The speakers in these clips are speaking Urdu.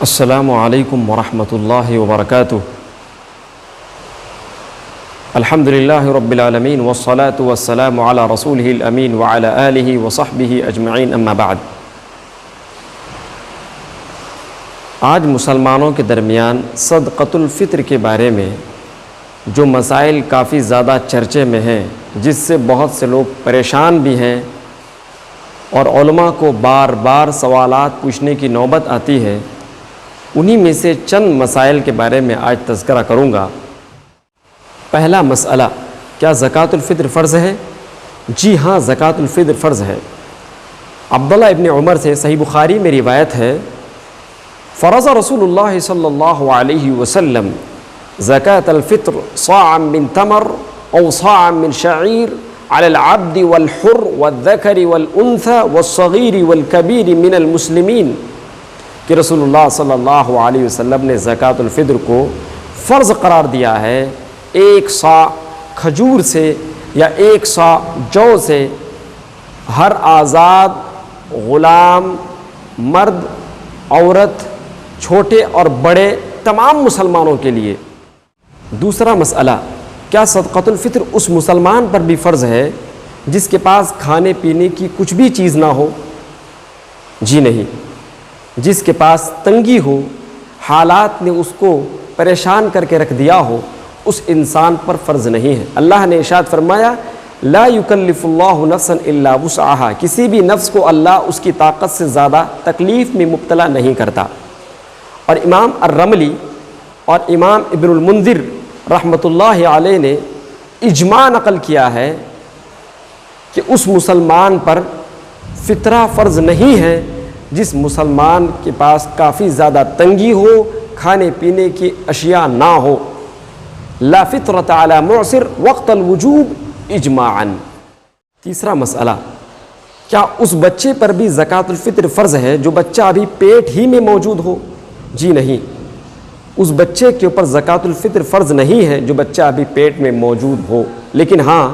السلام علیکم ورحمۃ اللہ وبرکاتہ۔ الحمد للہ رب العالمین والصلاة والسلام علی رسولہ الامین وعلی آلہ وصحبہ اجمعین، اما بعد۔ آج مسلمانوں کے درمیان صدقۃ الفطر کے بارے میں جو مسائل کافی زیادہ چرچے میں ہیں، جس سے بہت سے لوگ پریشان بھی ہیں اور علماء کو بار بار سوالات پوچھنے کی نوبت آتی ہے، انہی میں سے چند مسائل کے بارے میں آج تذکرہ کروں گا۔ پہلا مسئلہ، کیا زکوٰۃ الفطر فرض ہے؟ جی ہاں، زکوٰۃ الفطر فرض ہے۔ عبداللہ ابن عمر سے صحیح بخاری میں روایت ہے، فرض رسول اللہ صلی اللہ علیہ وسلم زکوٰۃ الفطر صاعا من تمر او صاعا من شعیر علی العبد والحر والذکر والانثى والصغیر والکبیر من المسلمین، کہ رسول اللہ صلی اللہ علیہ وسلم نے زکوٰۃ الفطر کو فرض قرار دیا ہے، ایک صاع کھجور سے یا ایک صاع جو سے ہر آزاد غلام، مرد، عورت، چھوٹے اور بڑے تمام مسلمانوں کے لیے۔ دوسرا مسئلہ، کیا صدقۃ الفطر اس مسلمان پر بھی فرض ہے جس کے پاس کھانے پینے کی کچھ بھی چیز نہ ہو؟ جی نہیں، جس کے پاس تنگی ہو، حالات نے اس کو پریشان کر کے رکھ دیا ہو، اس انسان پر فرض نہیں ہے۔ اللہ نے ارشاد فرمایا، لا یکلف اللہ نفسا الا وسعها، کسی بھی نفس کو اللہ اس کی طاقت سے زیادہ تکلیف میں مبتلا نہیں کرتا۔ اور امام الرملی اور امام ابن المنذر رحمۃ اللہ علیہ نے اجماع نقل کیا ہے کہ اس مسلمان پر فطرہ فرض نہیں ہے جس مسلمان کے پاس کافی زیادہ تنگی ہو، کھانے پینے کی اشیاء نہ ہو۔ لا فطرۃ علی معسر وقت الوجوب اجماعا۔ تیسرا مسئلہ، کیا اس بچے پر بھی زکوٰۃ الفطر فرض ہے جو بچہ ابھی پیٹ ہی میں موجود ہو؟ جی نہیں، اس بچے کے اوپر زکوٰۃ الفطر فرض نہیں ہے جو بچہ ابھی پیٹ میں موجود ہو، لیکن ہاں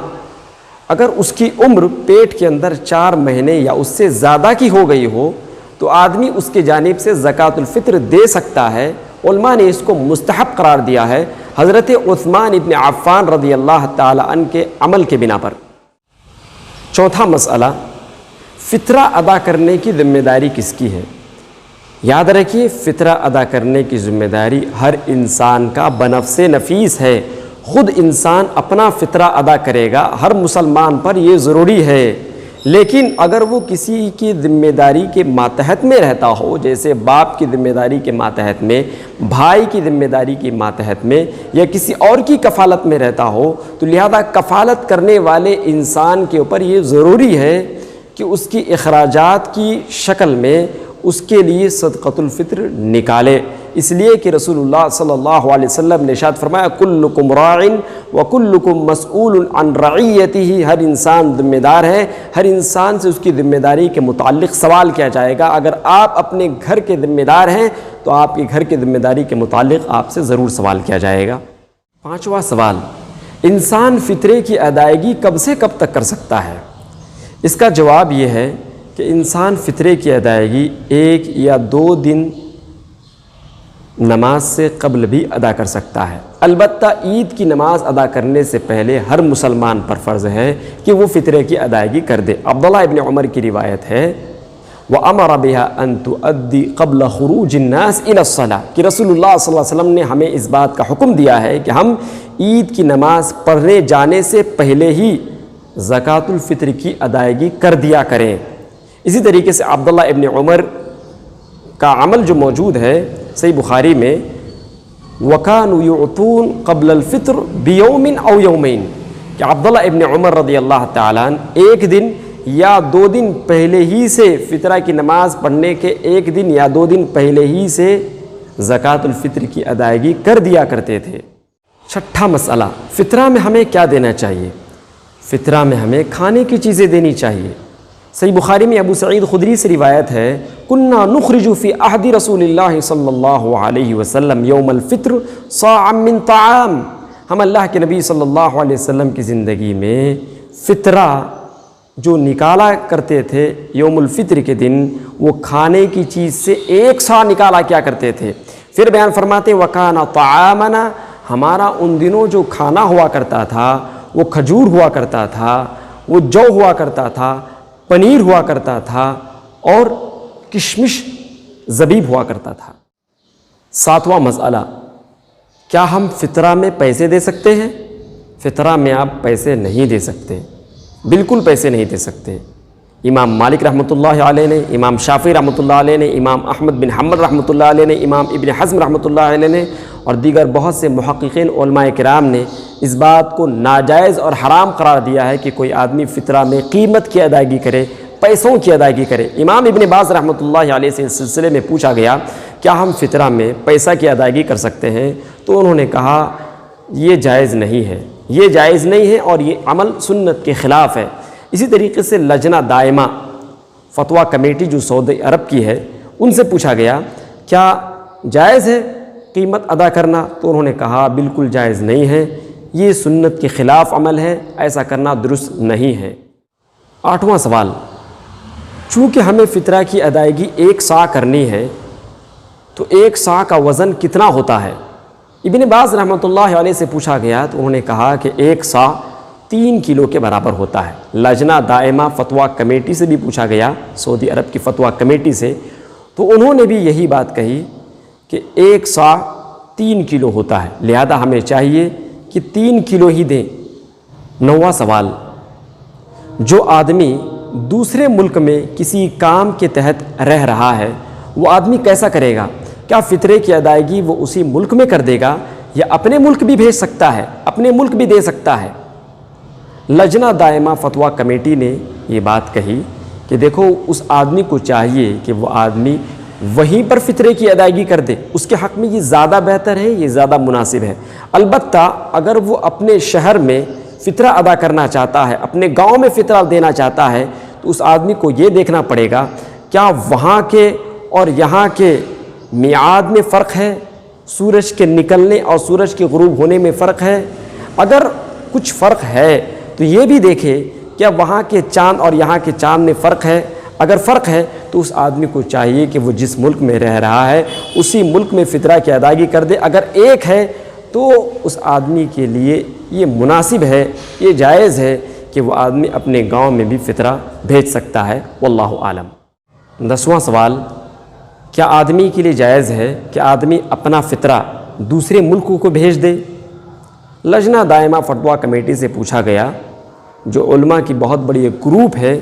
اگر اس کی عمر پیٹ کے اندر 4 مہینے یا اس سے زیادہ کی ہو گئی ہو تو آدمی اس کی جانب سے زکوٰۃ الفطر دے سکتا ہے۔ علماء نے اس کو مستحب قرار دیا ہے، حضرت عثمان ابن عفان رضی اللہ تعالی عنہ کے عمل کے بنا پر۔ چوتھا مسئلہ، فطرہ ادا کرنے کی ذمہ داری کس کی ہے؟ یاد رکھیے، فطرہ ادا کرنے کی ذمہ داری ہر انسان کا بنفس نفیس ہے، خود انسان اپنا فطرہ ادا کرے گا، ہر مسلمان پر یہ ضروری ہے۔ لیکن اگر وہ کسی کی ذمہ داری کے ماتحت میں رہتا ہو، جیسے باپ کی ذمہ داری کے ماتحت میں، بھائی کی ذمہ داری کے ماتحت میں، یا کسی اور کی کفالت میں رہتا ہو، تو لہذا کفالت کرنے والے انسان کے اوپر یہ ضروری ہے کہ اس کی اخراجات کی شکل میں اس کے لیے صدقۃ الفطر نکالے، اس لیے کہ رسول اللہ صلی اللہ علیہ وسلم نے ارشاد فرمایا، کلکم راع وکلکم مسئول عن رعیتہ، ہر انسان ذمہ دار ہے، ہر انسان سے اس کی ذمہ داری کے متعلق سوال کیا جائے گا۔ اگر آپ اپنے گھر کے ذمہ دار ہیں تو آپ کے گھر کے ذمہ داری کے متعلق آپ سے ضرور سوال کیا جائے گا۔ پانچواں سوال، انسان فطرے کی ادائیگی کب سے کب تک کر سکتا ہے؟ اس کا جواب یہ ہے کہ انسان فطرے کی ادائیگی 1 یا 2 دن نماز سے قبل بھی ادا کر سکتا ہے، البتہ عید کی نماز ادا کرنے سے پہلے ہر مسلمان پر فرض ہے کہ وہ فطرے کی ادائیگی کر دے۔ عبداللہ ابن عمر کی روایت ہے، وَأَمَرَ بِهَا أَن تُؤَدِّ قَبْلَ خُرُوجِ النَّاسِ إِلَى الصَّلَاةِ، کہ رسول اللہ صلی اللہ علیہ وسلم نے ہمیں اس بات کا حکم دیا ہے کہ ہم عید کی نماز پڑھنے جانے سے پہلے ہی زکوٰۃ الفطر کی ادائیگی کر دیا کریں۔ اسی طریقے سے عبداللہ ابن عمر کا عمل جو موجود ہے صحیح بخاری میں، وَكَانُوا يُعْطُونَ قَبْلَ الْفِطْرِ بِيَوْمٍ أَوْ يَوْمَيْنِ، کہ عبداللہ ابن عمر رضی اللہ تعالیٰ عنہ 1 دن یا 2 دن پہلے ہی سے فطرہ کی نماز پڑھنے کے 1 دن یا 2 دن پہلے ہی سے زکوٰۃ الفطر کی ادائیگی کر دیا کرتے تھے۔ چھٹا مسئلہ، فطرہ میں ہمیں کیا دینا چاہیے؟ فطرہ میں ہمیں کھانے کی چیزیں دینی چاہیے۔ صحیح بخاری میں ابو سعید خدری سے روایت ہے، کنا نخرج فی عہد رسول اللہ صلی اللہ علیہ وسلم یوم الفطر صاعا من طعام، ہم اللہ کے نبی صلی اللہ علیہ وسلم کی زندگی میں فطرہ جو نکالا کرتے تھے یوم الفطر کے دن وہ کھانے کی چیز سے 1 سا نکالا کیا کرتے تھے۔ پھر بیان فرماتے وَكَانَ طَعَامَنَا، ہمارا ان دنوں جو کھانا ہوا کرتا تھا وہ کھجور ہوا کرتا تھا، وہ جو ہوا کرتا تھا، پنیر ہوا کرتا تھا اور کشمش زبیب ہوا کرتا تھا۔ 7واں مسئلہ، کیا ہم فطرہ میں پیسے دے سکتے ہیں؟ فطرہ میں آپ پیسے نہیں دے سکتے، بالکل پیسے نہیں دے سکتے۔ امام مالک رحمۃ اللہ علیہ نے، امام شافعی رحمۃ اللہ علیہ نے، امام احمد بن حنبل رحمۃ اللہ علیہ نے، امام ابن حزم رحمۃ اللہ علیہ نے اور دیگر بہت سے محققین علماء کرام نے اس بات کو ناجائز اور حرام قرار دیا ہے کہ کوئی آدمی فطرہ میں قیمت کی ادائیگی کرے، پیسوں کی ادائیگی کرے۔ امام ابن باز رحمۃ اللہ علیہ سے اس سلسلے میں پوچھا گیا کیا ہم فطرہ میں پیسہ کی ادائیگی کر سکتے ہیں؟ تو انہوں نے کہا یہ جائز نہیں ہے، یہ جائز نہیں ہے اور یہ عمل سنت کے خلاف ہے۔ اسی طریقے سے لجنہ دائمہ فتویٰ کمیٹی جو سعودی عرب کی ہے ان سے پوچھا گیا کیا جائز ہے قیمت ادا کرنا؟ تو انہوں نے کہا بالکل جائز نہیں ہے، یہ سنت کے خلاف عمل ہے، ایسا کرنا درست نہیں ہے۔ 8واں سوال، چونکہ ہمیں فطرہ کی ادائیگی 1 سا کرنی ہے تو 1 سا کا وزن کتنا ہوتا ہے؟ ابن باز رحمۃ اللہ علیہ سے پوچھا گیا تو انہوں نے کہا کہ 1 سا 3 کلو کے برابر ہوتا ہے۔ لجنہ دائمہ فتویٰ کمیٹی سے بھی پوچھا گیا، سعودی عرب کی فتویٰ کمیٹی سے، تو انہوں نے بھی یہی بات کہی کہ 1 سا 3 کلو ہوتا ہے، لہذا ہمیں چاہیے کہ 3 کلو ہی دیں۔ 9واں سوال، جو آدمی دوسرے ملک میں کسی کام کے تحت رہ رہا ہے وہ آدمی کیسا کرے گا؟ کیا فطرے کی ادائیگی وہ اسی ملک میں کر دے گا یا اپنے ملک بھی بھیج سکتا ہے، اپنے ملک بھی دے سکتا ہے؟ لجنہ دائمہ فتویٰ کمیٹی نے یہ بات کہی کہ دیکھو اس آدمی کو چاہیے کہ وہ آدمی وہیں پر فطرے کی ادائیگی کر دے، اس کے حق میں یہ زیادہ بہتر ہے، یہ زیادہ مناسب ہے۔ البتہ اگر وہ اپنے شہر میں فطرہ ادا کرنا چاہتا ہے، اپنے گاؤں میں فطرہ دینا چاہتا ہے تو اس آدمی کو یہ دیکھنا پڑے گا کیا وہاں کے اور یہاں کے میعاد میں فرق ہے، سورج کے نکلنے اور سورج کے غروب ہونے میں فرق ہے؟ اگر کچھ فرق ہے تو یہ بھی دیکھے کیا وہاں کے چاند اور یہاں کے چاند میں فرق ہے؟ اگر فرق ہے تو اس آدمی کو چاہیے کہ وہ جس ملک میں رہ رہا ہے اسی ملک میں فطرہ کی ادائیگی کر دے۔ اگر ایک ہے تو اس آدمی کے لیے یہ مناسب ہے، یہ جائز ہے کہ وہ آدمی اپنے گاؤں میں بھی فطرہ بھیج سکتا ہے، واللہ عالم۔ 10واں سوال، کیا آدمی کے لیے جائز ہے کہ آدمی اپنا فطرہ دوسرے ملکوں کو بھیج دے؟ لجنہ دائمہ فتویٰ کمیٹی سے پوچھا گیا، جو علماء کی بہت بڑی ایک گروپ ہے،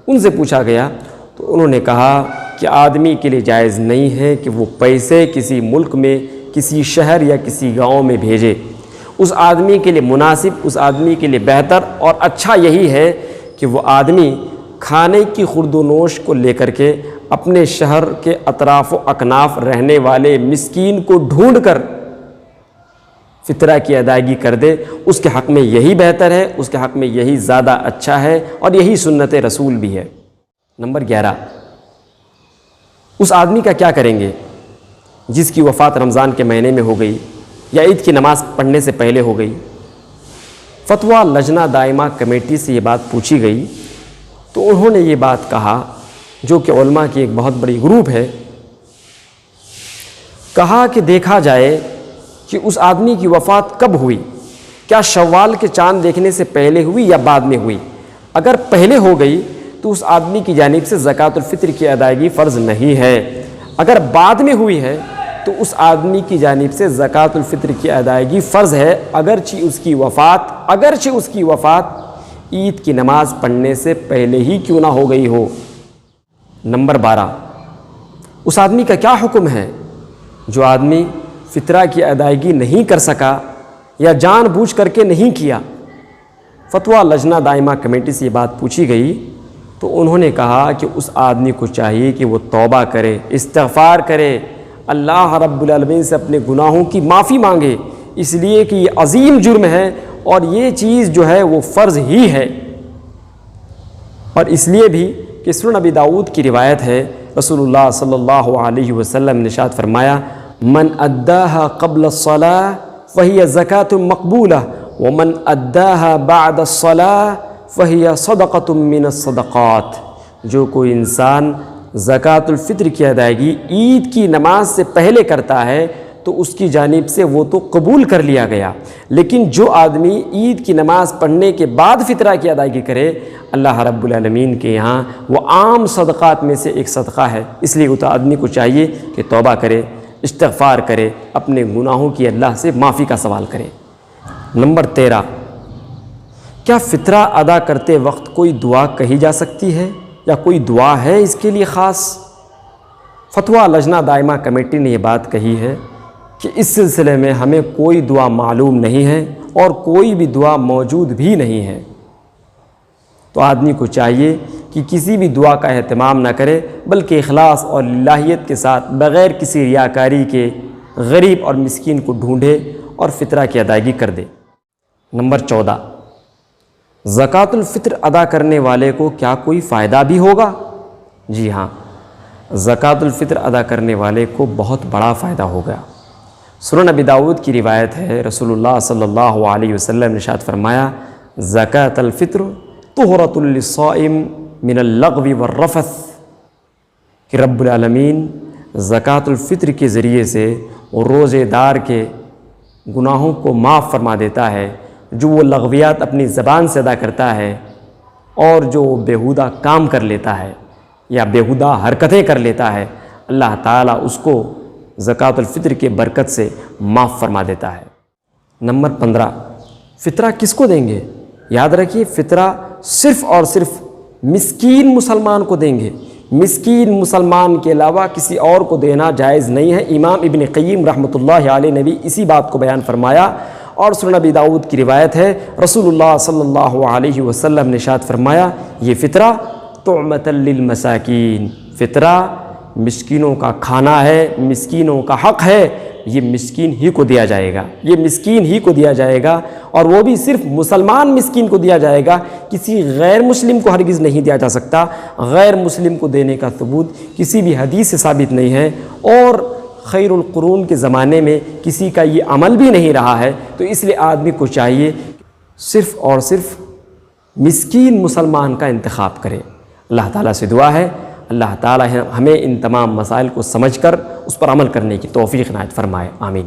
ان سے پوچھا گیا تو انہوں نے کہا کہ آدمی کے لیے جائز نہیں ہے کہ وہ پیسے کسی ملک میں، کسی شہر یا کسی گاؤں میں بھیجے۔ اس آدمی کے لیے مناسب، اس آدمی کے لیے بہتر اور اچھا یہی ہے کہ وہ آدمی کھانے کی خورد و نوش کو لے کر کے اپنے شہر کے اطراف و اکناف رہنے والے مسکین کو ڈھونڈ کر فطرہ کی ادائیگی کر دے۔ اس کے حق میں یہی بہتر ہے، اس کے حق میں یہی زیادہ اچھا ہے اور یہی سنت رسول بھی ہے۔ نمبر 11، اس آدمی کا کیا کریں گے جس کی وفات رمضان کے مہینے میں ہو گئی یا عید کی نماز پڑھنے سے پہلے ہو گئی؟ فتویٰ لجنہ دائمہ کمیٹی سے یہ بات پوچھی گئی تو انہوں نے یہ بات کہا، جو کہ علماء کی ایک بہت بڑی گروپ ہے، کہا کہ دیکھا جائے کہ اس آدمی کی وفات کب ہوئی، کیا شوال کے چاند دیکھنے سے پہلے ہوئی یا بعد میں ہوئی؟ اگر پہلے ہو گئی تو اس آدمی کی جانب سے زکوٰۃ الفطر کی ادائیگی فرض نہیں ہے۔ اگر بعد میں ہوئی ہے تو اس آدمی کی جانب سے زکوٰۃ الفطر کی ادائیگی فرض ہے، اگرچہ اس کی وفات عید کی نماز پڑھنے سے پہلے ہی کیوں نہ ہو گئی ہو۔ نمبر 12، اس آدمی کا کیا حکم ہے جو آدمی فطرہ کی ادائیگی نہیں کر سکا یا جان بوجھ کر کے نہیں کیا؟ فتویٰ لجنہ دائمہ کمیٹی سے یہ بات پوچھی گئی تو انہوں نے کہا کہ اس آدمی کو چاہیے کہ وہ توبہ کرے، استغفار کرے، اللہ رب العالمین سے اپنے گناہوں کی معافی مانگے، اس لیے کہ یہ عظیم جرم ہے اور یہ چیز جو ہے وہ فرض ہی ہے۔ اور اس لیے بھی کہ سنن ابی داؤد کی روایت ہے، رسول اللہ صلی اللہ علیہ وسلم نے ارشاد فرمایا، من اداها قبل الصلاة فهي زکاة مقبولہ ومن اداها بعد الصلاة فَهِيَ صَدَقَةٌ مِّنَ الصَّدَقَاتِ، جو کوئی انسان زکوٰۃ الفطر کی ادائیگی عید کی نماز سے پہلے کرتا ہے تو اس کی جانب سے وہ تو قبول کر لیا گیا، لیکن جو آدمی عید کی نماز پڑھنے کے بعد فطرہ کی ادائیگی کرے، اللہ رب العالمین کے یہاں وہ عام صدقات میں سے ایک صدقہ ہے، اس لیے اس آدمی کو چاہیے کہ توبہ کرے، استغفار کرے، اپنے گناہوں کی اللہ سے معافی کا سوال کرے۔ نمبر 13، کیا فطرہ ادا کرتے وقت کوئی دعا کہی جا سکتی ہے یا کوئی دعا ہے اس کے لیے خاص؟ فتویٰ لجنہ دائمہ کمیٹی نے یہ بات کہی ہے کہ اس سلسلے میں ہمیں کوئی دعا معلوم نہیں ہے اور کوئی بھی دعا موجود بھی نہیں ہے، تو آدمی کو چاہیے کہ کسی بھی دعا کا اہتمام نہ کرے، بلکہ اخلاص اور للہیت کے ساتھ بغیر کسی ریاکاری کے غریب اور مسکین کو ڈھونڈے اور فطرہ کی ادائیگی کر دے۔ نمبر 14، زکوٰۃ الفطر ادا کرنے والے کو کیا کوئی فائدہ بھی ہوگا؟ جی ہاں، زکوٰۃ الفطر ادا کرنے والے کو بہت بڑا فائدہ ہوگا۔ سنن ابی داؤد کی روایت ہے، رسول اللہ صلی اللہ علیہ وسلم نے ارشاد فرمایا، زکوٰۃ الفطر طہرۃ للصائم من اللغو والرفث، کہ رب العالمین زکوٰۃ الفطر کے ذریعے سے روزے دار کے گناہوں کو معاف فرما دیتا ہے، جو وہ لغویات اپنی زبان سے ادا کرتا ہے اور جو بیہودہ کام کر لیتا ہے یا بیہودہ حرکتیں کر لیتا ہے، اللہ تعالیٰ اس کو زکوٰۃ الفطر کے برکت سے معاف فرما دیتا ہے۔ نمبر 15، فطرہ کس کو دیں گے؟ یاد رکھیے، فطرہ صرف اور صرف مسکین مسلمان کو دیں گے، مسکین مسلمان کے علاوہ کسی اور کو دینا جائز نہیں ہے۔ امام ابن قیم رحمۃ اللہ علیہ نے بھی اسی بات کو بیان فرمایا، اور سنن ابی داؤد کی روایت ہے، رسول اللہ صلی اللہ علیہ وسلم نے ارشاد فرمایا، یہ فطرہ طعمۃ للمساکین، فطرہ مسکینوں کا کھانا ہے، مسکینوں کا حق ہے، یہ مسکین ہی کو دیا جائے گا، یہ مسکین ہی کو دیا جائے گا، اور وہ بھی صرف مسلمان مسکین کو دیا جائے گا، کسی غیر مسلم کو ہرگز نہیں دیا جا سکتا۔ غیر مسلم کو دینے کا ثبوت کسی بھی حدیث سے ثابت نہیں ہے، اور خیر القرون کے زمانے میں کسی کا یہ عمل بھی نہیں رہا ہے، تو اس لیے آدمی کو چاہیے صرف اور صرف مسکین مسلمان کا انتخاب کرے۔ اللہ تعالیٰ سے دعا ہے اللہ تعالیٰ ہمیں ان تمام مسائل کو سمجھ کر اس پر عمل کرنے کی توفیق عنایت فرمائے، آمین۔